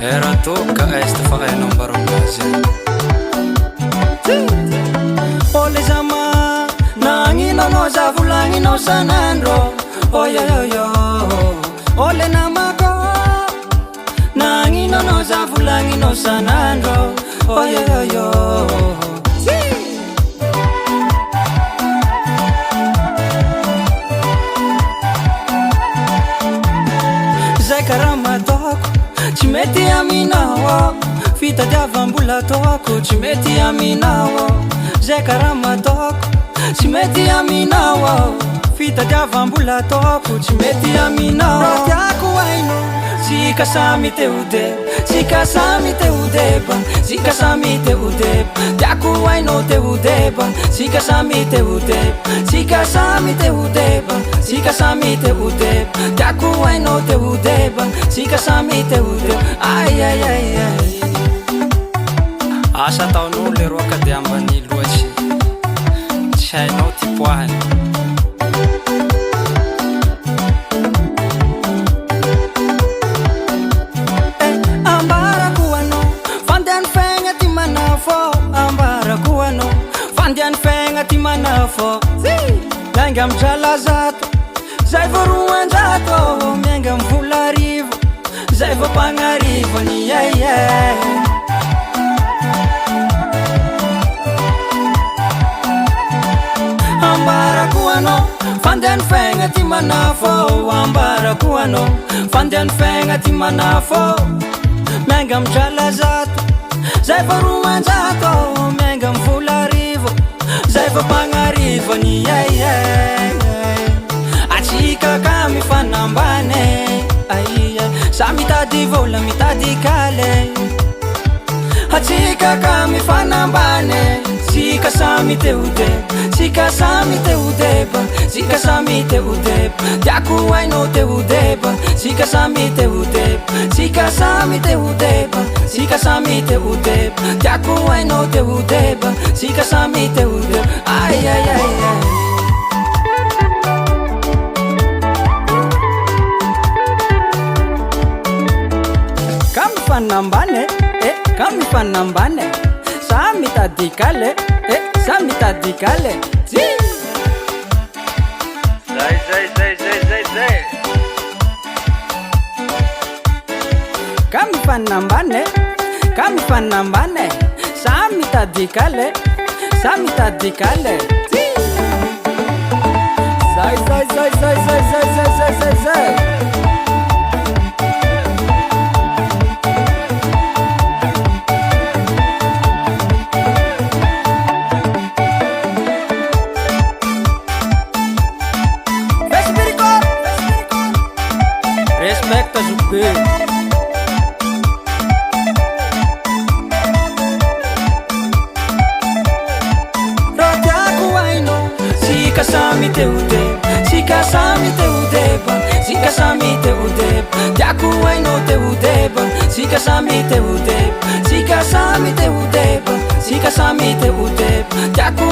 Era tocca este fai non baron base Ole zama nangino no zavulangi no sanandro Oyo yo yo Ole namako nangino no zavulangi no sanandro Oyo yo yo Zay karama toko Tsy mety aminao fitadiavam-bola ataoko tsy mety aminao Zay karama ataoko tsy mety aminao fitadiavam-bola ataoko tsy mety aminao Raha tiako haino sika samy teo deba sika samy teo deba sika samy teo deba tiako haino teo deba sika samy teo deba sika samy teo deba sika samy teo deba tiako haino teo deba sika samy teo deba ay ay ay ay asa taon'olo leroa ka dia ambany loatsy tsy hainao ty poahany ambarako anao fandehan'ny fiaigna ty manafo ambarako anao fandehan'ny fiaigna ty manafo miainga midrala zato zay vo roanjato miainga mivola arivo zay vo mpagnarivo ny ambarako anao fandehan'ny fiaigna ty manafo ambarako anao fandehan'ny fiaigna ty manafo miainga midrala zato zay vo roanjato miainga mivola arivo zay vo mpagnarivo ny atsika ka mifanambane sa mitady vola mitady kale atsika ka mifanambane sika samy teo deba sika samy teo deba sika samy teo deba tiako haino teo deba sika samy teo deba sika samy teo deba sika samy teo deba tiako haino teo deba sika samy teo deba ay ay ay ay kami fanambane kami fanambane samy tadikale samy tadikale zay kami fanambane samy tadikale samy tadikale zay Respecta Zupê Raha tiako haino sika samy teo deba sika samy teo deba sika samy teo deba tiako haino teo deba sika samy teo deba sika samy teo deba sika samy teo deba tiako